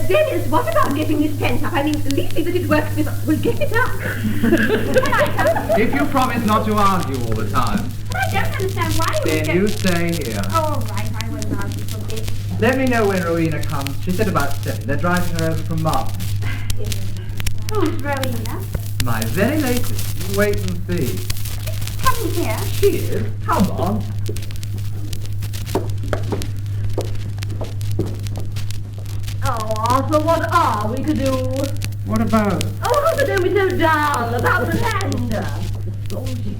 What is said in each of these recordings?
Dennis, what about getting this tent up? I mean, at least that it works with... We'll get it up. Can I come? If you promise not to argue all the time. But I don't understand why Then you stay here. Oh, all right, I won't argue for this. Let me know when Rowena comes. She said about 7. They're driving her over from Martha. Who's Rowena? My very latest. Wait and see. Coming here? She is. Come on. Oh, Arthur, what are we to do? What about? Oh, Arthur, don't be so dull about Miranda.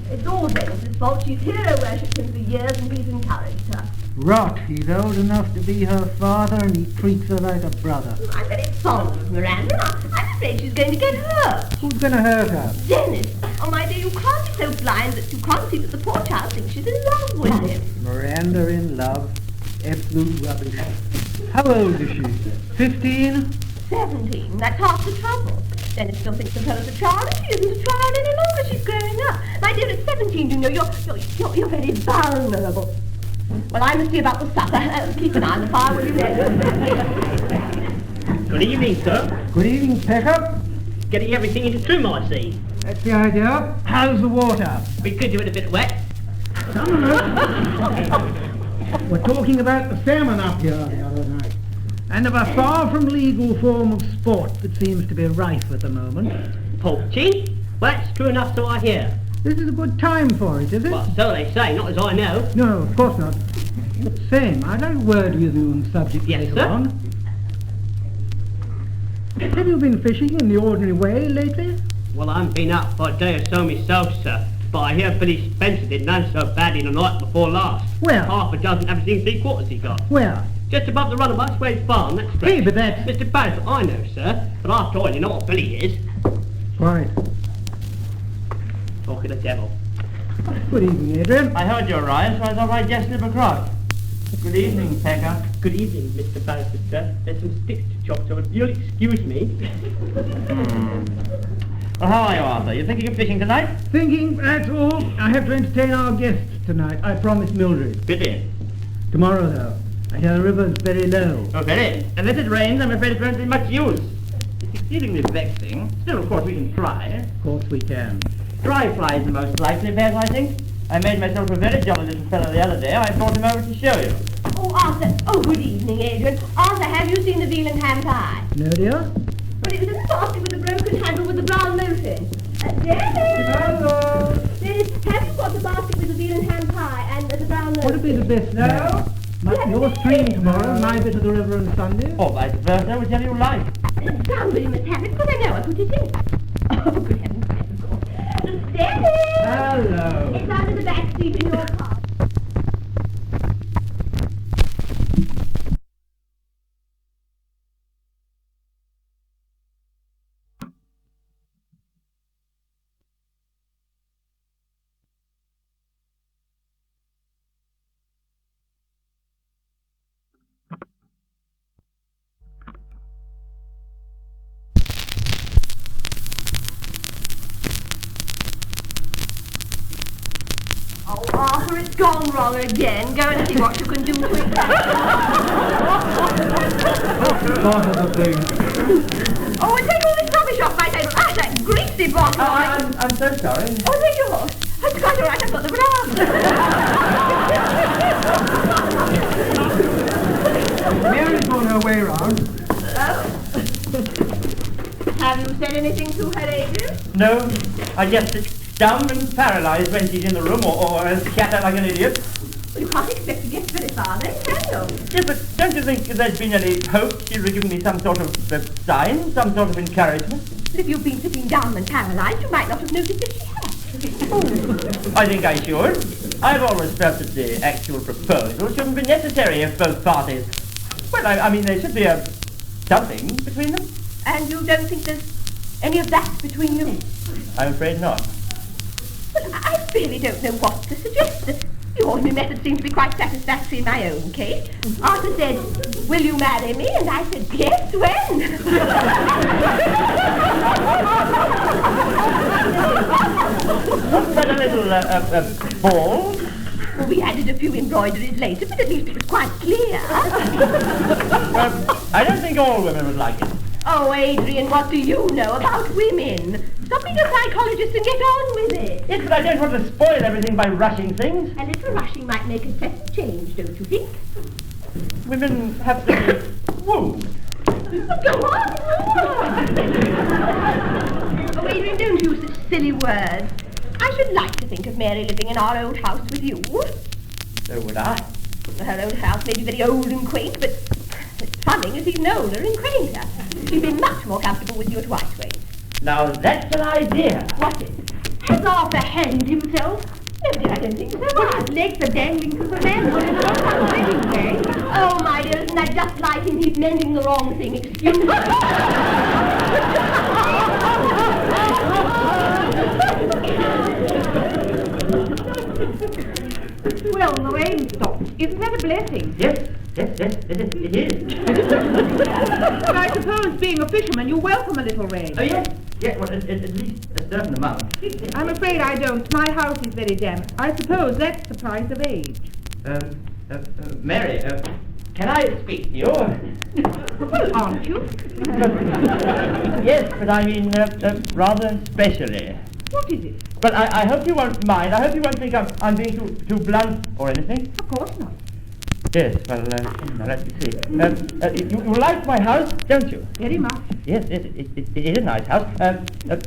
It's all Dennis's fault. She's hero-worshipped him for years and he's encouraged her. Rot, he's old enough to be her father and he treats her like a brother. I'm very fond of Miranda. I'm afraid she's going to get hurt. Who's going to hurt her? Dennis! Oh, my dear, you can't be so blind that you can't see that the poor child thinks she's in love with him. Miranda in love? Absolute rubbish. How old is she? 15? 17. That's half the trouble. Dennis still thinks of her as a child, and she isn't a child any longer. She's growing up. My dear, at 17, you know, you're very vulnerable. Well, I must see about the supper. Keep an eye on the fire, will you, then? Good evening, sir. Good evening, Pecker. Getting everything into trim, I see. That's the idea. How's the water? We could do it a bit wet. We're talking about the salmon up here the other night, and of a far from legal form of sport that seems to be rife at the moment. Poaching? Well, that's true enough, so I hear. This is a good time for it, is it? Well, so they say, not as I know. No, of course not. Same, I'd like a word with you on the subject Yes, later sir? on. Have you been fishing in the ordinary way lately? Well, I haven't been up for a day or so myself, sir. But I hear Billy Spencer did none so badly the night before last. Where? Half a dozen averaging 3/4 he got. Where? Just above the runabouts where his farm, that's correct. Hey, but that's... Mr. Barrett, I know, sir. But after all, you know what Billy is. Right. Talking of the devil. Good evening, Adrian. I heard your rise, so I thought I'd just slip across. Good evening, Pecker. Good evening, Mr. Barrister, sir. There's some sticks to chop, so if you'll excuse me. Well, how are you, Arthur? You thinking of fishing tonight? Thinking, that's all. I have to entertain our guests tonight. I promised Mildred. Pity. Tomorrow, though. I hear the river's very low. Oh, very. Unless it rains, I'm afraid it won't be much use. It's exceedingly vexing. Still, of course, we can try. Of course we can. Dry fly is the most likely bet, I think. I made myself a very jolly little fellow the other day. I brought him over to show you. Oh, Arthur. Oh, good evening, Adrian. Arthur, have you seen the veal and ham pie? No, dear? Well, it was in the basket with the broken handle with the brown note in. Dennis! Hello! Dennis, have you got the basket with the veal and ham pie and the brown note? What'd be the best now? Your stream tomorrow, my bit of the river on Sunday. Or vice versa, whichever you like. Somebody must have it, because I know I put it in. Oh, good heavens, yes, of course. Dennis! Hello. It's under the back seat in your car. Oh, Arthur, it's gone wrong again. Go and see what you can do to it. Part of the thing. Oh, and take all this rubbish off my table. Ah, that greasy bottle. I'm so sorry. Oh, there's yours. That's quite all right. I've got the glass. Mary's on her way round. Oh. Have you said anything to her, Adrian? No, I just sit dumb and paralysed when she's in the room, or scatter like an idiot. Well, you can't expect to get very far then, can you? Yes, but don't you think there's been any hope she'll be giving me some sort of sign, some sort of encouragement? But if you've been sitting dumb and paralysed, you might not have noticed that she had. I think I should. I've always felt that the actual proposal shouldn't be necessary if both parties... Well, I mean, there should be something between them. And you don't think there's any of that between you? I'm afraid not. Well, I really don't know what to suggest. The ordinary method seems to be quite satisfactory in my own case. Arthur said, "Will you marry me?" And I said, "Yes, when?" But a little ball? Well, we had a a few embroideries later, but at least it was quite clear. I don't think all women would like it. Oh, Adrian, what do you know about women? Stop being a psychologist and get on with it. Yes, but I don't want to spoil everything by rushing things. A little rushing might make a step change, don't you think? Women have to be wooed. Go on. Oh, Adrian, don't use such silly words. I should like to think of Mary living in our old house with you. So would I. Her old house may be very old and quaint, but Plumbing is even older and quainter. She'd be much more comfortable with you at Whiteways. Now that's an idea. What is it? Has Arthur hanged himself? No, dear, I don't think so. Well, his legs are dangling through the manhole in the house anyway. Oh, my dear, isn't that just like him? He's mending the wrong thing. Excuse me. Well, the rain stopped. Isn't that a blessing? Yes, it is. But I suppose, being a fisherman, you welcome a little rain. Oh, yes, well, at least a certain amount. I'm afraid I don't. My house is very damp. I suppose that's the price of age. Mary, can I speak to you? Well, aren't you? Yes, but I mean, rather specially. What is it? But I hope you won't mind. I hope you won't think I'm being too blunt or anything. Of course not. Yes, well, now let me see. You like my house, don't you? Very much. Yes, it is a nice house.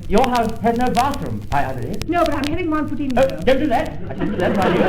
Your house has no bathroom, I believe. No, but I'm having one put in. Oh, don't do that. I shouldn't do that, mind you.